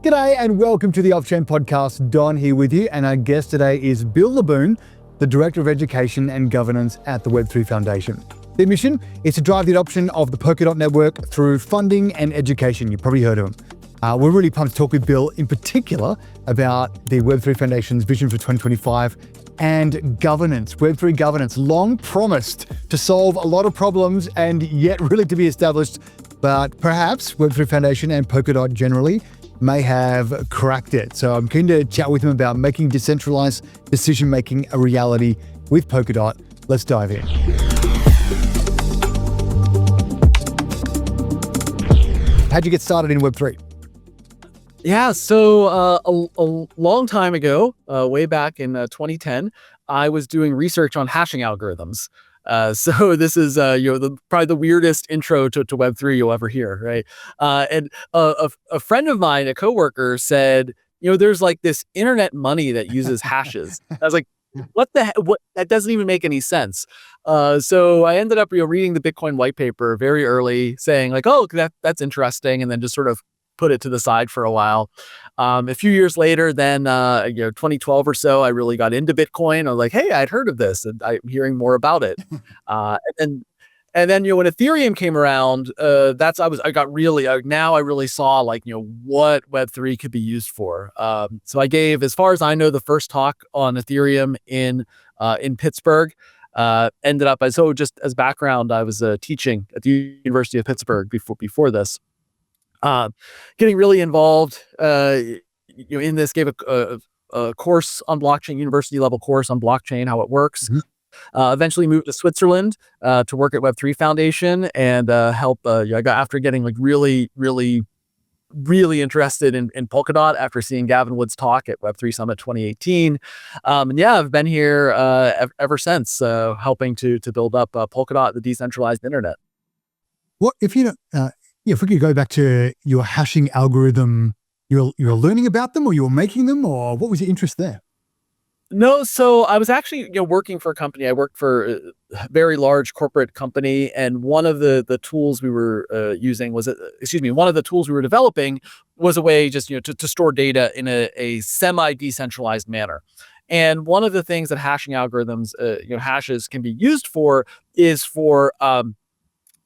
G'day and welcome to the Off-Chain Podcast. Don here with you, and our guest today is Bill Laboon, the Director of Education and Governance at the Web3 Foundation. Their mission is to drive the adoption of the Polkadot network through funding and education. You've probably heard of them. We're really pumped to talk with Bill in particular about the Web3 Foundation's vision for 2025 and governance. Web3 governance, long promised to solve a lot of problems and yet really to be established, but perhaps Web3 Foundation and Polkadot generally may have cracked it. So I'm keen to chat with him about making decentralized decision-making a reality with Polkadot. Let's dive in. How'd you get started in Web3? Yeah, so a long time ago, way back in 2010, I was doing research on hashing algorithms. So this is probably the weirdest intro to Web3 you'll ever hear, right? And a friend of mine, a coworker, said, there's like this internet money that uses hashes. I was like, what the heck? What? That doesn't even make any sense. So I ended up reading the Bitcoin white paper very early, saying like, oh, that's interesting, and then just sort of put it to the side for a while. A few years later, then 2012 or so, I really got into Bitcoin. I was like, hey, I'd heard of this, and I'm hearing more about it. And then when Ethereum came around, now I really saw what Web3 could be used for. So I gave, as far as I know, the first talk on Ethereum in Pittsburgh. Ended up just as background, I was teaching at the University of Pittsburgh before this. Getting really involved in this, gave a course on blockchain, university level course on blockchain, how it works. Eventually moved to Switzerland to work at Web3 Foundation and help. I got, after getting really interested in Polkadot after seeing Gavin Wood's talk at Web3 Summit 2018. And I've been here ever since, helping to build up Polkadot, the decentralized internet. What if if we could go back to your hashing algorithm, you're learning about them, or you were making them, or what was your interest there? No, so I was actually working for a company. I worked for a very large corporate company, and one of the tools we were one of the tools we were developing was a way just to store data in a semi-decentralized manner. And one of the things that hashing algorithms, hashes can be used for is for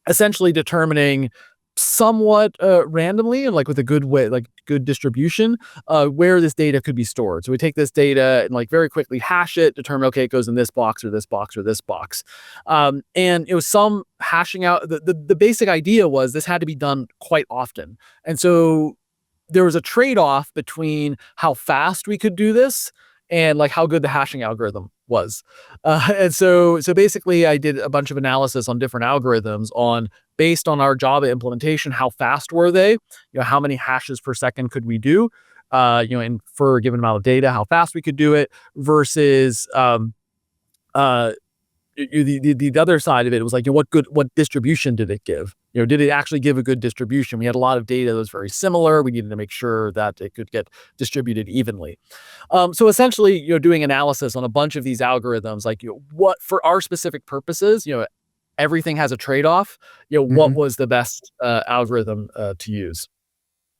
essentially determining somewhat randomly and with a good way, good distribution, where this data could be stored. So we take this data and very quickly hash it, determine, okay, it goes in this box or this box or this box. And it was some hashing out. The basic idea was this had to be done quite often. And so there was a trade-off between how fast we could do this and how good the hashing algorithm was. And so basically I did a bunch of analysis on different algorithms based on our Java implementation, how fast were they? How many hashes per second could we do? And for a given amount of data, how fast we could do it versus the other side of it was what distribution did it give? Did it actually give a good distribution? We had a lot of data that was very similar. We needed to make sure that it could get distributed evenly. So essentially, doing analysis on a bunch of these algorithms, what for our specific purposes, everything has a trade-off. What was the best algorithm to use?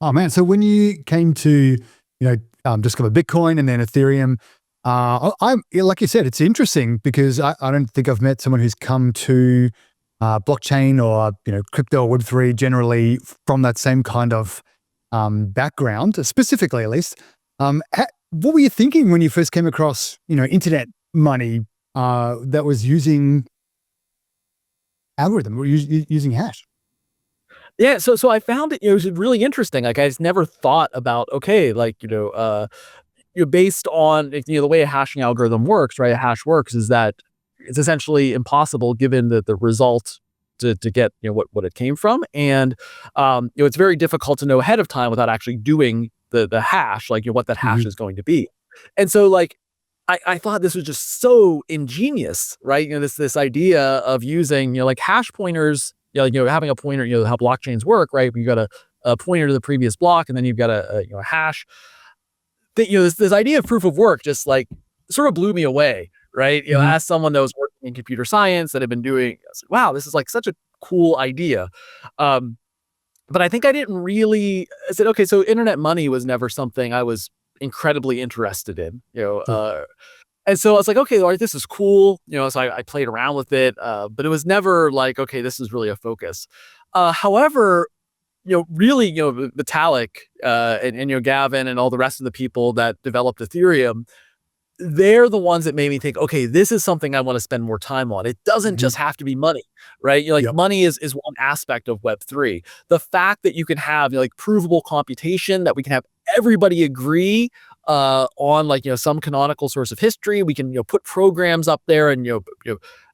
Oh man! So when you came to discover Bitcoin and then Ethereum, I'm like you said, it's interesting because I don't think I've met someone who's come to blockchain or crypto or Web3 generally from that same kind of background, specifically at least. What were you thinking when you first came across internet money that was using algorithm or using hash? Yeah, so I found it was really interesting. I just never thought about based on the way a hashing algorithm works, right? A hash works is that it's essentially impossible given the result to get what it came from, and it's very difficult to know ahead of time without actually doing the hash, what that hash is going to be. And so I thought this was just so ingenious, right? This idea of using hash pointers, having a pointer, how blockchains work, right? You got a pointer to the previous block, and then you've got a hash. This idea of proof of work just sort of blew me away, right? As someone that was working in computer science that had been doing, I was like, wow, this is such a cool idea. But I think I didn't really. I said, okay, so internet money was never something I was incredibly interested in. Sure. And so I was like, okay, all right, this is cool. So I played around with it, but it was never like, okay, this is really a focus. However, really, Vitalik and Gavin and all the rest of the people that developed Ethereum, they're the ones that made me think, okay, this is something I want to spend more time on. It doesn't Mhm. just have to be money, right? Like Yep. money is one aspect of Web3. The fact that you can have like provable computation, that we can have everybody agree on like some canonical source of history. We can put programs up there and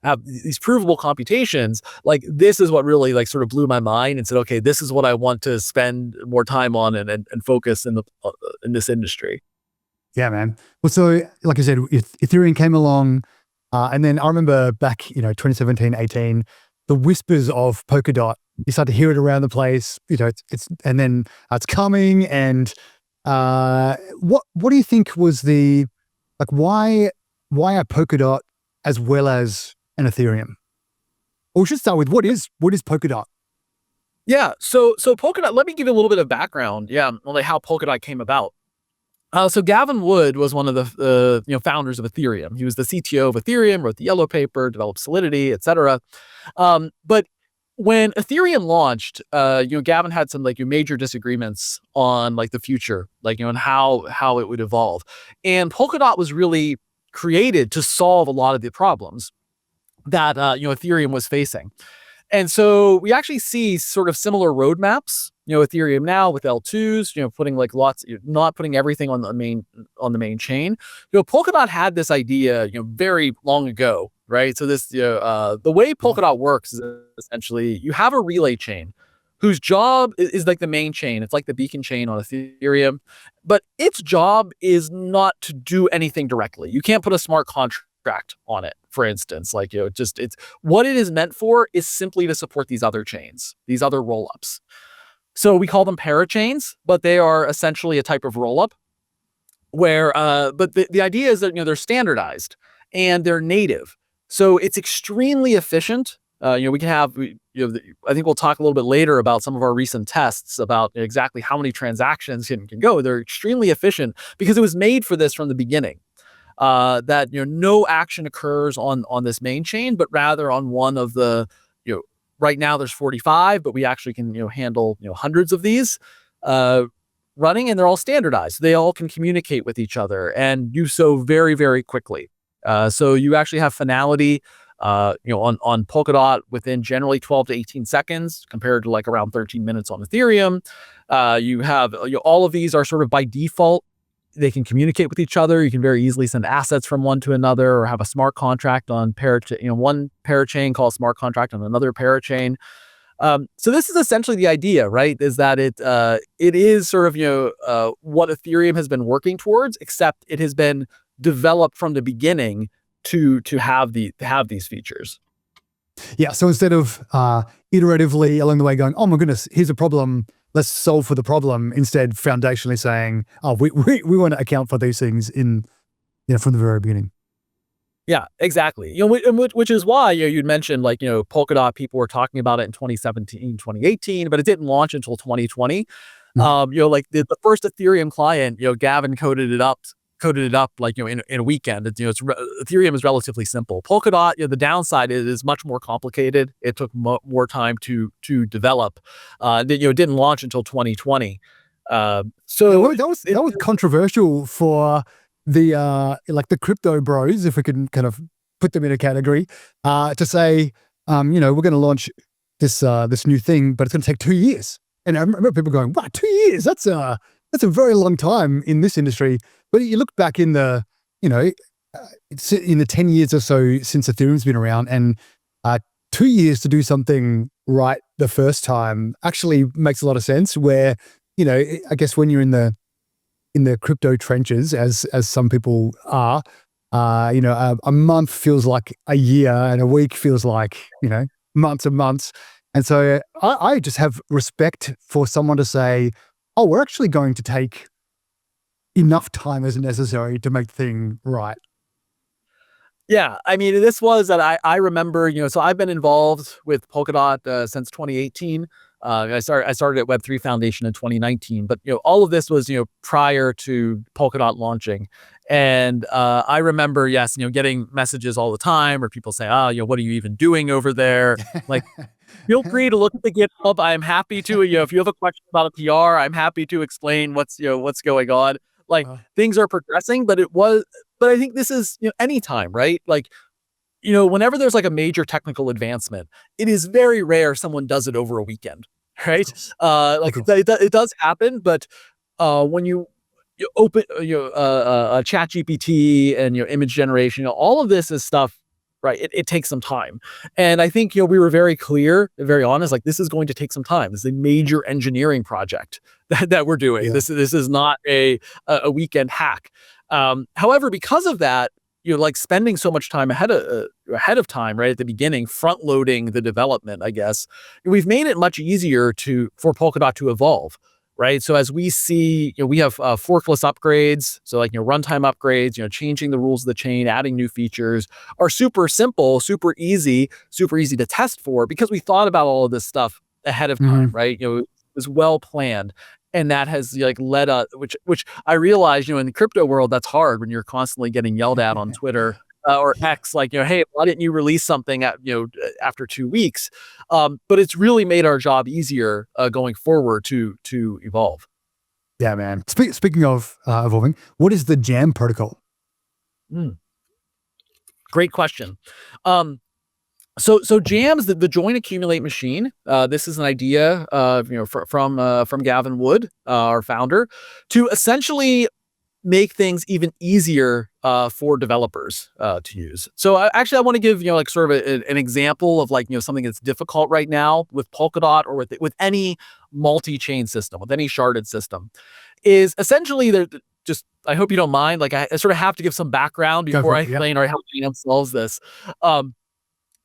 have these provable computations. Like this is what really like sort of blew my mind and said, okay, this is what I want to spend more time on and focus in this industry. Yeah, man. Well, so like I said, Ethereum came along, and then I remember back, 2017, 18, the whispers of Polkadot. You start to hear it around the place. And then it's coming. And what do you think was the like? Why a Polkadot as well as an Ethereum? Or we should start with what is Polkadot? Yeah. So Polkadot, let me give you a little bit of background. Yeah, on like how Polkadot came about. So Gavin Wood was one of the founders of Ethereum. He was the CTO of Ethereum, wrote the yellow paper, developed Solidity, etc. But when Ethereum launched, Gavin had some like major disagreements on like the future, like and how it would evolve. And Polkadot was really created to solve a lot of the problems that Ethereum was facing. And so we actually see sort of similar roadmaps, Ethereum now with L2s, putting like lots, not putting everything on the main chain. Polkadot had this idea, very long ago, right? So this, the way Yeah. Polkadot works is essentially you have a relay chain whose job is like the main chain. It's like the beacon chain on Ethereum, but its job is not to do anything directly. You can't put a smart contract on it, for instance. Like, it's what it is meant for is simply to support these other chains, these other rollups. So we call them parachains, but they are essentially a type of rollup where, but the idea is that, they're standardized and they're native. So it's extremely efficient. We can have, I think we'll talk a little bit later about some of our recent tests about exactly how many transactions can go. They're extremely efficient because it was made for this from the beginning. That no action occurs on this main chain, but rather on one of the right now there's 45, but we actually can handle hundreds of these running, and they're all standardized. They all can communicate with each other and do so very, very quickly. So you actually have finality on Polkadot within generally 12 to 18 seconds compared to like around 13 minutes on Ethereum. You have all of these are sort of by default. They can communicate with each other. You can very easily send assets from one to another, or have a smart contract on one parachain called smart contract on another parachain. So this is essentially the idea, right? Is that it is sort of what Ethereum has been working towards, except it has been developed from the beginning to have these features. Yeah. So instead of iteratively along the way going, oh my goodness, here's a problem, let's solve for the problem. Instead, foundationally saying, oh, we want to account for these things from the very beginning. Yeah, exactly. Which is why you'd mentioned like Polkadot. People were talking about it in 2017, 2018, but it didn't launch until 2020. Mhm. Like the first Ethereum client, Gavin coded it up like in a weekend. Ethereum is relatively simple. Polkadot, the downside is much more complicated. It took more time to develop. It didn't launch until 2020. So That was controversial for the like the crypto bros, if we can kind of put them in a category, to say, we're going to launch this new thing, but it's going to take 2 years. And I remember people going, "Wow, 2 years? That's a very long time in this industry." But you look back in it's in the 10 years or so since Ethereum's been around, and 2 years to do something right the first time actually makes a lot of sense. Where I guess when you're in the crypto trenches, as some people are, a month feels like a year, and a week feels like months and months. And so I just have respect for someone to say, "Oh, we're actually going to take enough time as necessary to make the thing right." Yeah, I mean, this was that I remember, so I've been involved with Polkadot since 2018. I started at Web3 Foundation in 2019, but all of this was prior to Polkadot launching. And I remember, yes, getting messages all the time, or people say, what are you even doing over there? Like, feel free to look at the GitHub. I'm happy to, if you have a question about a PR, I'm happy to explain what's going on. Like, things are progressing, but I think this is, anytime, right? Like, whenever there's like a major technical advancement, it is very rare someone does it over a weekend, right? It does happen, but when you open chat GPT and image generation, all of this is stuff, right? It takes some time. And I think, we were very clear and very honest, like, this is going to take some time. This is a major engineering project that we're doing. Yeah. This is not a weekend hack. However, because of that, like spending so much time ahead of time, right at the beginning, front loading the development, I guess, we've made it much easier for Polkadot to evolve, right? So as we see, we have forkless upgrades, so like runtime upgrades, changing the rules of the chain, adding new features are super simple, super easy to test for, because we thought about all of this stuff ahead of time, right? It was well planned. And that has like led us, which I realize, in the crypto world, that's hard when you're constantly getting yelled at on Twitter or X, like, hey, why didn't you release something after 2 weeks? But it's really made our job easier going forward to evolve. Yeah, man. Speaking of evolving, what is the Jam protocol? Great question. So Jam's the joint accumulate machine. This is an idea, from Gavin Wood, our founder, to essentially make things even easier for developers to use. So I want to give like sort of an example of like something that's difficult right now with Polkadot or with any multi-chain system, with any sharded system, is essentially just, I hope you don't mind, like I sort of have to give some background before I explain or how Jam solves this.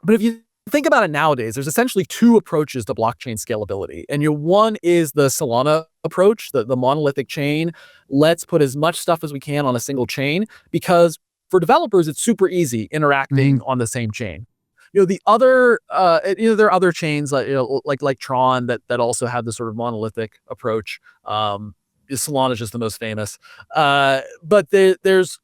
But if you think about it nowadays, there's essentially two approaches to blockchain scalability. And one is the Solana approach, the monolithic chain. Let's put as much stuff as we can on a single chain, because for developers, it's super easy interacting on the same chain. The other, there are other chains like Tron that also have this sort of monolithic approach. Solana is just the most famous. But there's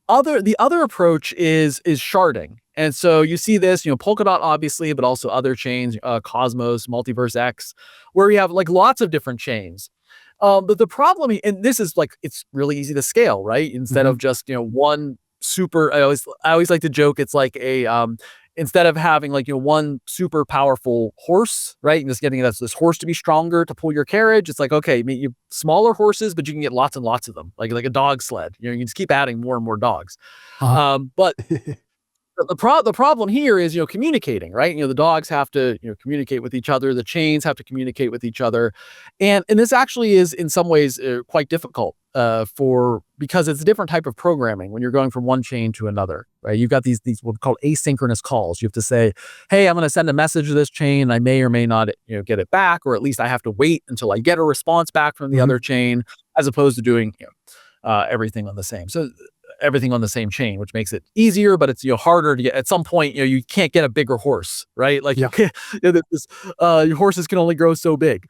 the other approach is sharding. And so you see this, Polkadot, obviously, but also other chains, Cosmos, Multiverse X, where we have like lots of different chains. But the problem, and this is like, it's really easy to scale, right? Instead of just, one super, I always like to joke, it's like instead of having like, one super powerful horse, right? And just getting this horse to be stronger to pull your carriage. It's like, okay, you smaller horses, but you can get lots and lots of them, like a dog sled. You can just keep adding more and more dogs. But the problem here is, communicating, right? The dogs have to, communicate with each other. The chains have to communicate with each other. And this actually is in some ways quite difficult because it's a different type of programming when you're going from one chain to another, right? You've got these what we call asynchronous calls. You have to say, hey, I'm going to send a message to this chain. I may or may not, get it back, or at least I have to wait until I get a response back from the other chain, as opposed to doing, everything on the same. So everything on the same chain, which makes it easier, but it's harder to get. At some point, you can't get a bigger horse, right? Like your horses can only grow so big.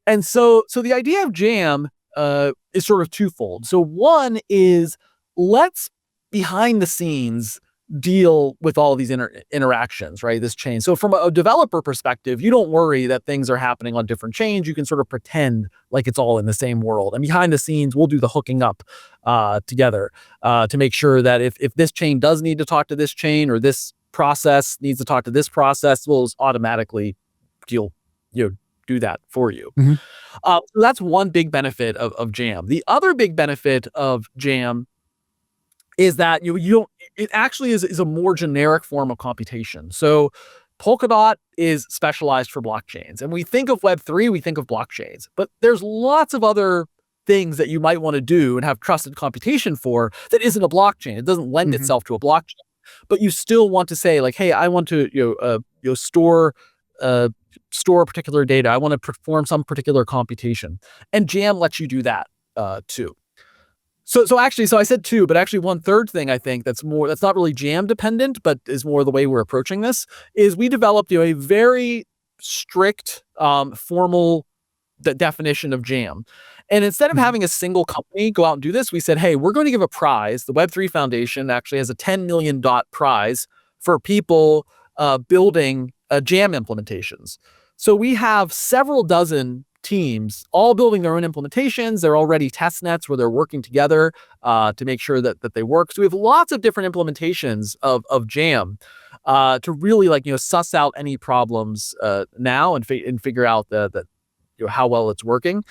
And so the idea of Jam is sort of twofold. So one is, let's behind the scenes deal with all of these interactions, right? This chain. So from a developer perspective, you don't worry that things are happening on different chains. You can sort of pretend like it's all in the same world. And behind the scenes, we'll do the hooking up together to make sure that if this chain does need to talk to this chain, or this process needs to talk to this process, we'll just automatically do that for you. So that's one big benefit of Jam. The other big benefit of Jam is that it actually is a more generic form of computation. So Polkadot is specialized for blockchains. And we think of Web3, we think of blockchains, but there's lots of other things that you might want to do and have trusted computation for that isn't a blockchain. It doesn't lend itself to a blockchain, but you still want to say like, hey, I want to store particular data. I want to perform some particular computation. And Jam lets you do that too. So I said two, but actually one third thing I think that's not really Jam dependent, but is more the way we're approaching this, is we developed a very strict formal definition of jam. And instead of having a single company go out and do this, we said, hey, we're going to give a prize. The Web3 Foundation actually has a $10 million prize for people building jam implementations. So we have several dozen teams all building their own implementations. They're already test nets where they're working together to make sure that they work. So we have lots of different implementations of jam to really suss out any problems now and figure out that how well it's working.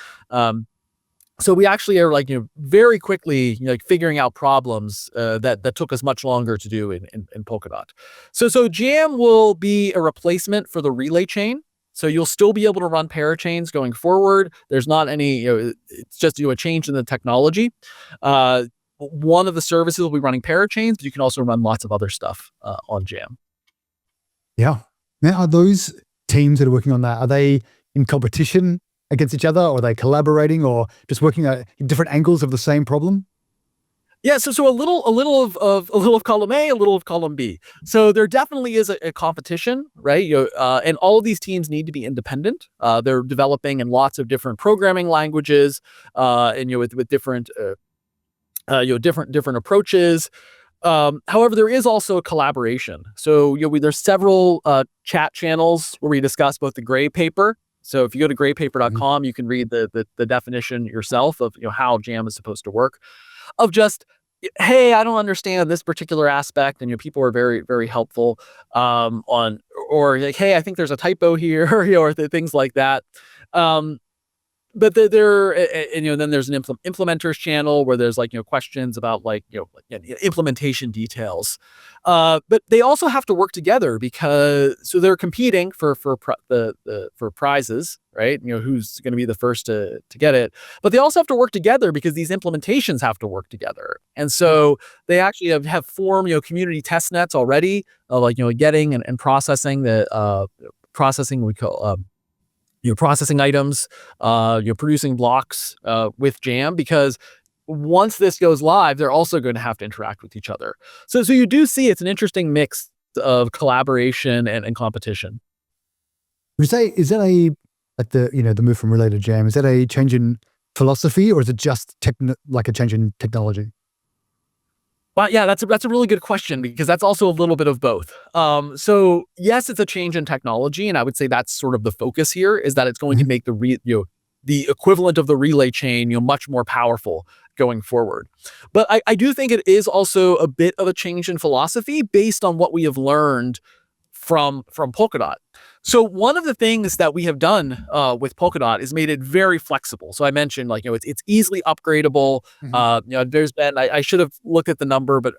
So we actually are very quickly figuring out problems that took us much longer to do in Polkadot. So Jam will be a replacement for the relay chain. So you'll still be able to run parachains going forward. There's not any, it's just a change in the technology. One of the services will be running parachains, but you can also run lots of other stuff on Jam. Yeah. Now, are those teams that are working on that, are they in competition against each other, or are they collaborating, or just working at different angles of the same problem? Yeah, so a little of column A, a little of column B. So there definitely is a competition, right? And all of these teams need to be independent. They're developing in lots of different programming languages, and with different different approaches. However, there is also a collaboration. So there's several chat channels where we discuss both the gray paper. So if you go to graypaper.com, you can read the definition yourself of how Jam is supposed to work. Of just, hey, I don't understand this particular aspect, and people are very, very helpful or like, hey, I think there's a typo here, or things like that. But then there's an implementers channel where there's questions about implementation details. But they also have to work together so they're competing for prizes, right? Who's going to be the first to get it. But they also have to work together because these implementations have to work together. And so they actually have formed community test nets already, getting and processing we call processing items, producing blocks with Jam, because once this goes live, they're also going to have to interact with each other. So you do see it's an interesting mix of collaboration and competition. Would you say, is that the move from relay to Jam, is that a change in philosophy, or is it just a change in technology? Well, yeah, that's a really good question, because that's also a little bit of both. So yes, it's a change in technology, and I would say that's sort of the focus here, is that it's going to make the equivalent of the relay chain much more powerful going forward. But I do think it is also a bit of a change in philosophy based on what we have learned from Polkadot. So one of the things that we have done with Polkadot is made it very flexible. So I mentioned it's easily upgradable. There's been, I should have looked at the number, but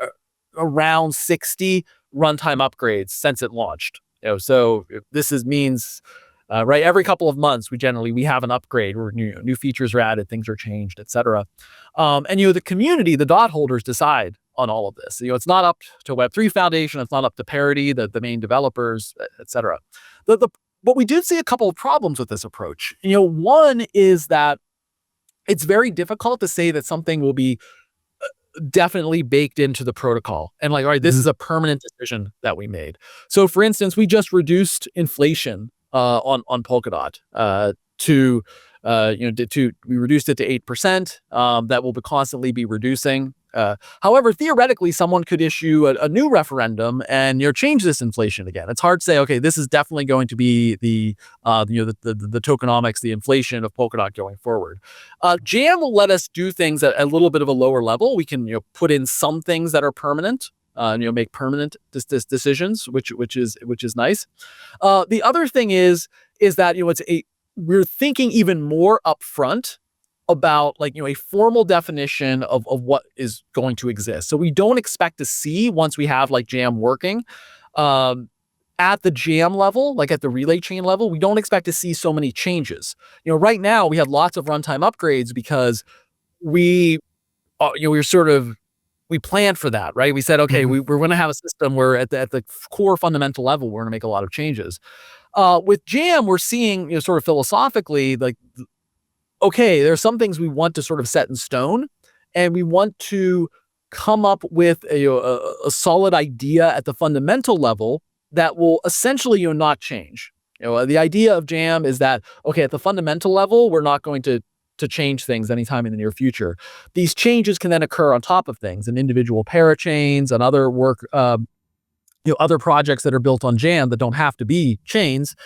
around 60 runtime upgrades since it launched. So this means right, every couple of months we have an upgrade where new features are added, things are changed, etc. And the community, the dot holders, decide on all of this. It's not up to Web3 Foundation, it's not up to Parity, the main developers, etc. But we do see a couple of problems with this approach. One is that it's very difficult to say that something will be definitely baked into the protocol and all right, this is a permanent decision that we made. So for instance, we just reduced inflation on Polkadot we reduced it to 8%. That will constantly be reducing. However, theoretically, someone could issue a new referendum and change this inflation again. It's hard to say, okay, this is definitely going to be the tokenomics, the inflation of Polkadot going forward. Jam will let us do things at a little bit of a lower level. We can put in some things that are permanent, make permanent decisions, which is nice. The other thing is that we're thinking even more upfront about a formal definition of what is going to exist. So we don't expect to see, once we have Jam working, at the Jam level, at the relay chain level, we don't expect to see so many changes. Right now we have lots of runtime upgrades because we planned for that, right? We said, okay, we're going to have a system where at the core fundamental level, we're going to make a lot of changes. With Jam, we're seeing, sort of philosophically, okay, there are some things we want to sort of set in stone, and we want to come up with a solid idea at the fundamental level that will essentially not change. The idea of Jam is that, okay, at the fundamental level, we're not going to change things anytime in the near future. These changes can then occur on top of things and individual parachains and other work, other projects that are built on Jam that don't have to be chains.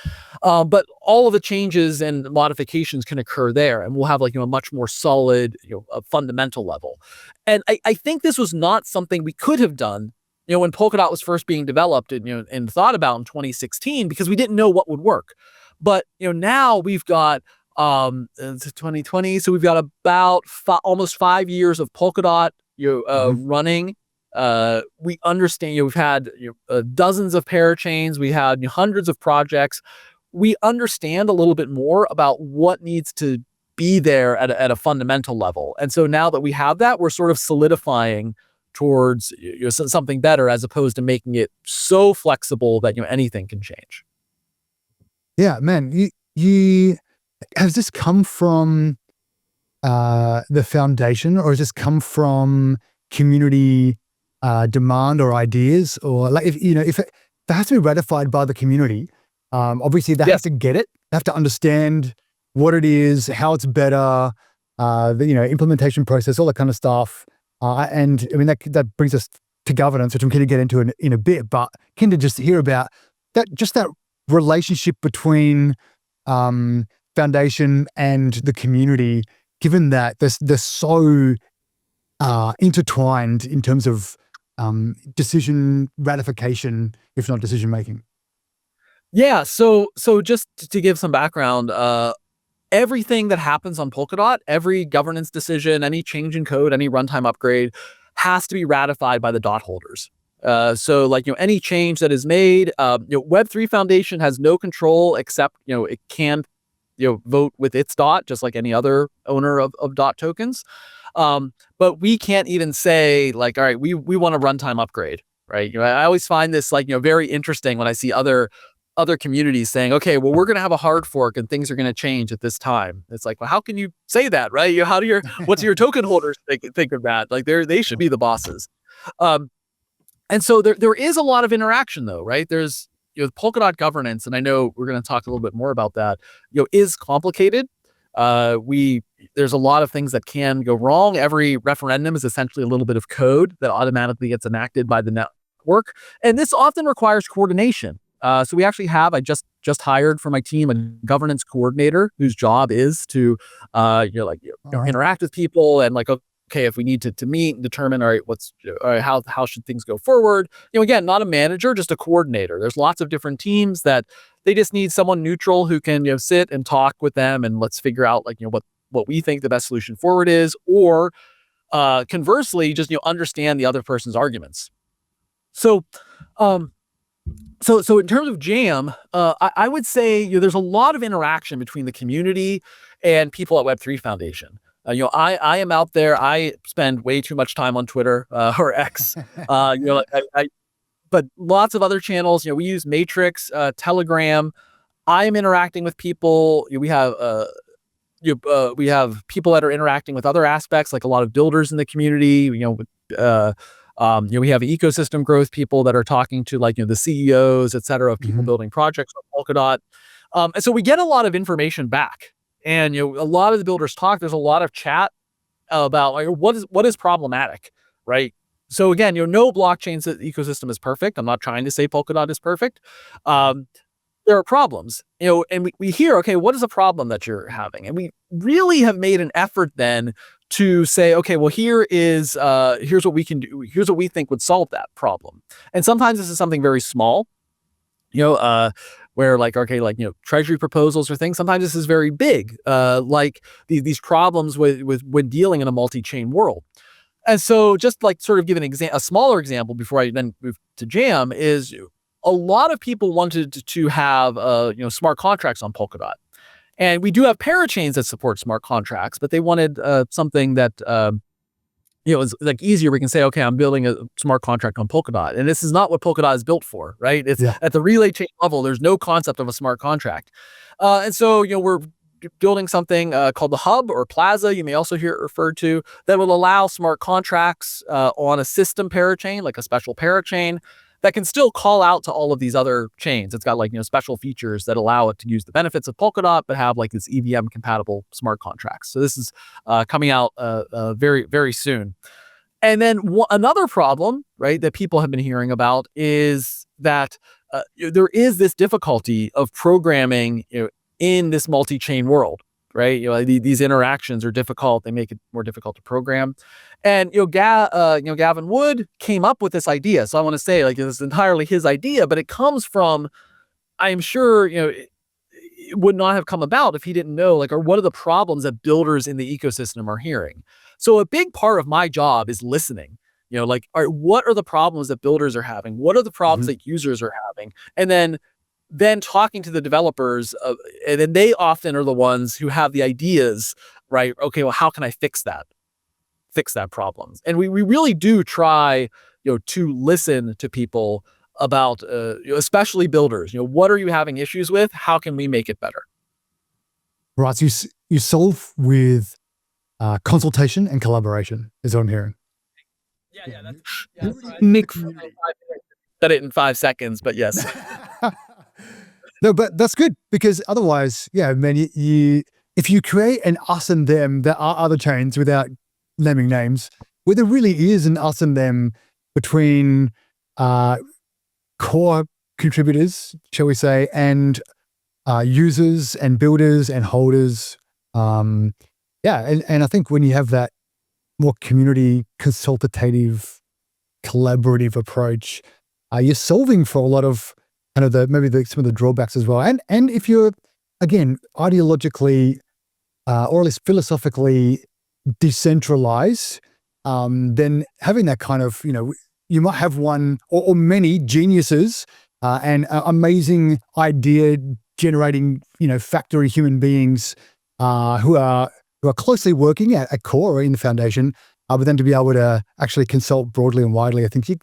But all of the changes and modifications can occur there, and we'll have a much more solid, a fundamental level. And I think this was not something we could have done, when Polkadot was first being developed and thought about in 2016, because we didn't know what would work. But now we've got it's 2020, so we've got about almost 5 years of Polkadot running. We understand, we've had dozens of parachains, we had hundreds of projects. We understand a little bit more about what needs to be there at a fundamental level. And so now that we have that, we're sort of solidifying towards something better, as opposed to making it so flexible that anything can change. Yeah, man, you has this come from the foundation, or has this come from community demand or ideas, or if it has to be ratified by the community, obviously they have to get it, they have to understand what it is, how it's better, the implementation process, all that kind of stuff. And I mean that brings us to governance, which I'm going to get into in a bit. But keen to just hear about that relationship between foundation and the community, given that they're so intertwined in terms of decision ratification, if not decision making. Yeah. So just to give some background, everything that happens on Polkadot, every governance decision, any change in code, any runtime upgrade, has to be ratified by the dot holders. So any change that is made, Web3 Foundation has no control, except it can vote with its dot, just like any other owner of dot tokens. But we can't even say all right, we want a runtime upgrade, right? I always find this very interesting when I see other communities saying, okay, well, we're going to have a hard fork and things are going to change at this time. It's like, well, how can you say that, right? How do what's your token holders think of that? They should be the bosses. And so there is a lot of interaction though, right? There's Polkadot governance, and I know we're going to talk a little bit more about that, is complicated. There's a lot of things that can go wrong. Every referendum is essentially a little bit of code that automatically gets enacted by the network. And this often requires coordination. So we actually have, I just hired for my team, a governance coordinator whose job is to, interact with people and okay, if we need to meet and determine, all right, how should things go forward? Again, not a manager, just a coordinator. There's lots of different teams that they just need someone neutral who can, sit and talk with them and let's figure out what we think the best solution forward is, or conversely, just understand the other person's arguments. So in terms of Jam, I would say there's a lot of interaction between the community and people at Web3 Foundation. I am out there. I spend way too much time on Twitter or X. But lots of other channels. We use Matrix, Telegram. I am interacting with people. We have people that are interacting with other aspects, like a lot of builders in the community. We have ecosystem growth people that are talking to the CEOs, et cetera, of people building projects on Polkadot. And so we get a lot of information back. And a lot of the builders talk. There's a lot of chat about what is problematic, right? So again, no blockchain ecosystem is perfect. I'm not trying to say Polkadot is perfect. There are problems, and we hear, okay, what is a problem that you're having? And we really have made an effort then to say, okay, well, here's what we can do. Here's what we think would solve that problem. And sometimes this is something very small, where treasury proposals or things. Sometimes this is very big, like these problems with when dealing in a multi-chain world. And so just sort of give a smaller example before I then move to Jam is a lot of people wanted to have smart contracts on Polkadot. And we do have parachains that support smart contracts, but they wanted something that is easier. We can say, okay, I'm building a smart contract on Polkadot. And this is not what Polkadot is built for, right? It's at the relay chain level, there's no concept of a smart contract. And so, we're building something called the Hub or Plaza, you may also hear it referred to, that will allow smart contracts on a system parachain, like a special parachain. that can still call out to all of these other chains. It's got like, special features that allow it to use the benefits of Polkadot, but have like this EVM compatible smart contracts. So this is coming out very, very soon. And then another problem, right, that people have been hearing about is that there is this difficulty of programming, in this multi-chain world, right? These interactions are difficult; they make it more difficult to program. And Gavin Wood came up with this idea. So I want to say, like, it's entirely his idea, but it comes from, I am sure, it would not have come about if he didn't know, like, or what are the problems that builders in the ecosystem are hearing. So a big part of my job is listening. What are the problems that builders are having? What are the problems that users are having? And then talking to the developers, and then they often are the ones who have the ideas, right? Okay, well, how can I fix that problem? And we really do try, to listen to people about, especially builders. What are you having issues with? How can we make it better? Right. So you solve with consultation and collaboration, is what I'm hearing. Nick said it in 5 seconds, but yes. No, but that's good, because otherwise, if you create an us and them, there are other chains without naming names, where there really is an us and them between core contributors, shall we say, and users and builders and holders. And I think when you have that more community consultative, collaborative approach, you're solving for a lot of kind of some of the drawbacks as well. And if you're, again, ideologically or at least philosophically decentralized, then having that kind of, you might have one or many geniuses and amazing idea generating, factory human beings who are closely working at core or in the foundation, but then to be able to actually consult broadly and widely, I think, you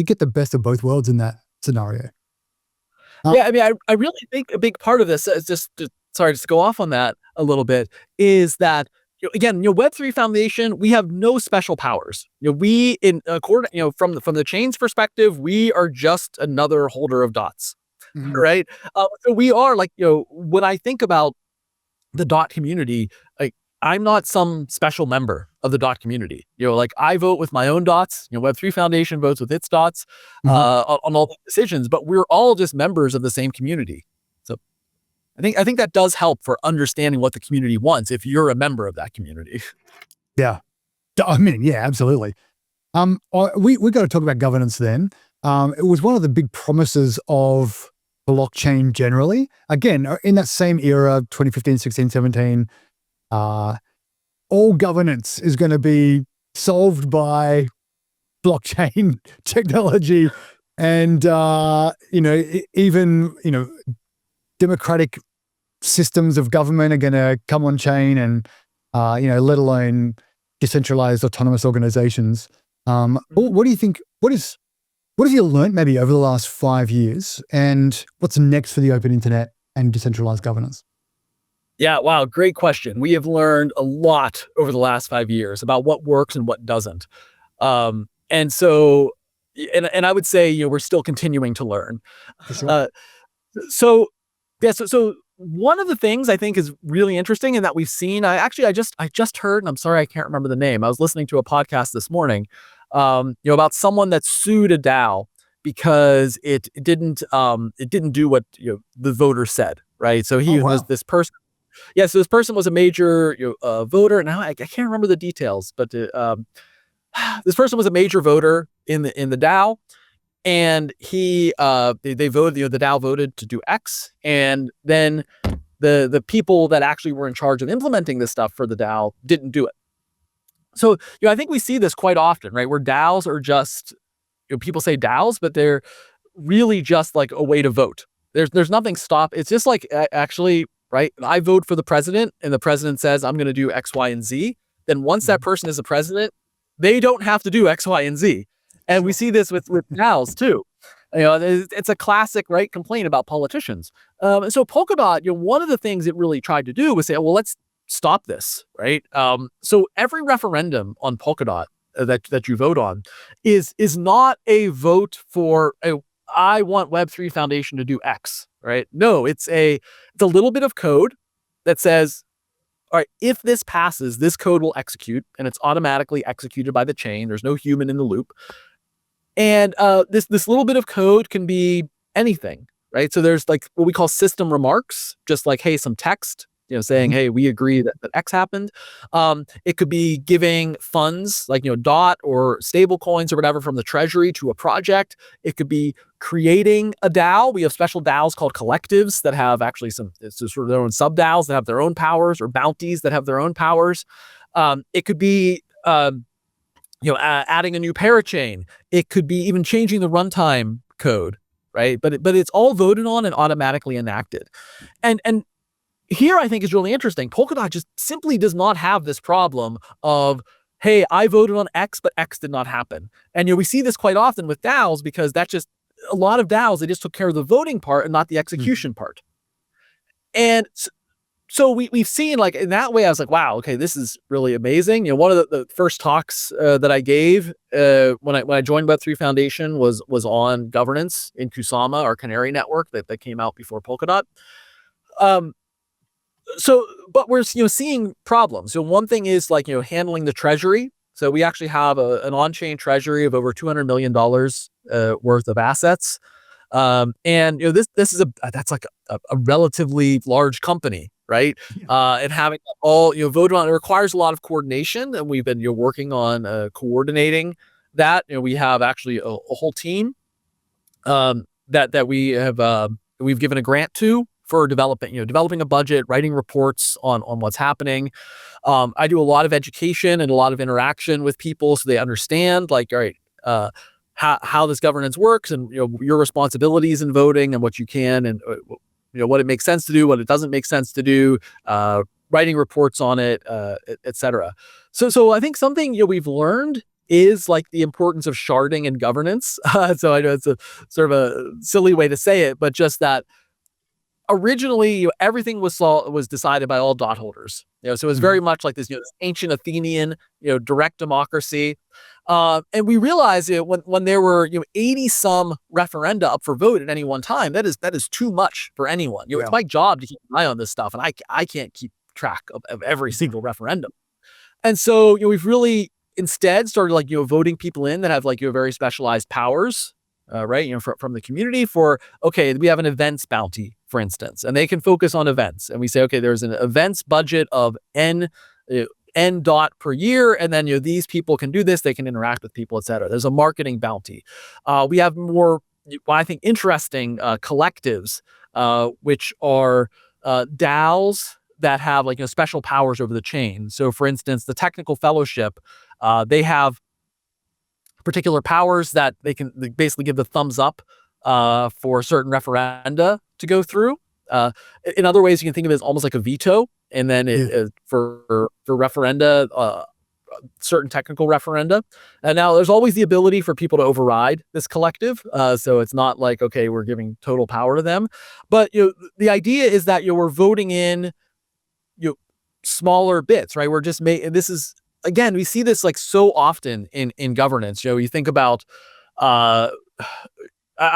get the best of both worlds in that scenario. Yeah, I mean, I really think a big part of this is just to go off on that a little bit, is that, again, Web3 Foundation, we have no special powers. From the chain's perspective, we are just another holder of dots, right? So we are like, when I think about the dot community, like, I'm not some special member of the dot community. I vote with my own dots. Web3 Foundation votes with its dots on all the decisions, but we're all just members of the same community. So I think that does help for understanding what the community wants if you're a member of that community. Yeah. I mean, yeah, absolutely. We got to talk about governance then. It was one of the big promises of blockchain generally. Again, in that same era, 2015, 16, 17, all governance is going to be solved by blockchain technology, and even democratic systems of government are going to come on chain, and let alone decentralized autonomous organizations. What do you think? What have you learned maybe over the last 5 years, and what's next for the open internet and decentralized governance? Yeah, wow, great question. We have learned a lot over the last 5 years about what works and what doesn't. And so I would say, we're still continuing to learn. For sure. So one of the things I think is really interesting and that we've seen, I just heard, and I'm sorry, I can't remember the name. I was listening to a podcast this morning, about someone that sued a DAO because it didn't do what the voter said, right? So he was this person. Yeah, so this person was a major voter. Now I can't remember the details, but this person was a major voter in the DAO, and they voted. The DAO voted to do X, and then the people that actually were in charge of implementing this stuff for the DAO didn't do it. So I think we see this quite often, right? Where DAOs are just people say DAOs, but they're really just like a way to vote. There's nothing It's just like actually. Right? I vote for the president and the president says, I'm going to do X, Y, and Z. Then once that person is the president, they don't have to do X, Y, and Z. And we see this with DAOs too. It's a classic, right, complaint about politicians. And so Polkadot, one of the things it really tried to do was say, well, let's stop this, right? So every referendum on Polkadot that you vote on is not a vote for I want Web3 Foundation to do X, right? No, it's a little bit of code that says, all right, if this passes, this code will execute, and it's automatically executed by the chain. There's no human in the loop. And this little bit of code can be anything, right? So there's like what we call system remarks, just like, hey, some text, saying, hey, we agree that X happened. It could be giving funds like, DOT or stable coins or whatever from the treasury to a project. It could be creating a DAO. We have special DAOs called collectives that have actually it's sort of their own sub DAOs that have their own powers, or bounties that have their own powers. It could be, adding a new parachain. It could be even changing the runtime code, right? But it's all voted on and automatically enacted. And here I think is really interesting. Polkadot just simply does not have this problem of, hey, I voted on X, but X did not happen. And we see this quite often with DAOs, because that's just a lot of DAOs, they just took care of the voting part and not the execution part. And so we've seen, like, in that way, I was like, wow, okay, this is really amazing. One of the first talks that I gave when I joined Web3 Foundation was on governance in Kusama, our Canary network that came out before Polkadot. But we're seeing problems. So one thing is like handling the treasury. So we actually have an on-chain treasury of over $200 million worth of assets, and this is that's like a relatively large company, right? Yeah. And having all voted on, it requires a lot of coordination, and we've been working on coordinating that. We have actually a whole team that we have we've given a grant to for developing a budget, writing reports on what's happening. I do a lot of education and a lot of interaction with people so they understand, like, all right, how this governance works, and your responsibilities in voting, and what you can, and what it makes sense to do, what it doesn't make sense to do, writing reports on it, et cetera. So I think something we've learned is like the importance of sharding and governance. So I know it's a sort of a silly way to say it, but just that originally, everything was decided by all DOT holders. So it was very much like this, this ancient Athenian, direct democracy. And we realized when there were 80 some referenda up for vote at any one time, that is too much for anyone. It's my job to keep an eye on this stuff, and I can't keep track of every single referendum. And so we've really instead started like voting people in that have like very specialized powers. Right, from the community for, okay, we have an events bounty, for instance, and they can focus on events. And we say, okay, there's an events budget of N dot per year, and then these people can do this, they can interact with people, et cetera. There's a marketing bounty. We have more, I think, interesting collectives, which are DAOs that have like special powers over the chain. So, for instance, the Technical Fellowship, they have particular powers that they basically give the thumbs up for certain referenda to go through. In other ways, you can think of it as almost like a veto. And then for referenda, certain technical referenda. And now there's always the ability for people to override this collective. So it's not like, okay, we're giving total power to them. But the idea is that we're voting in smaller bits, right? We're just this is, again, we see this like so often in governance. You think about, I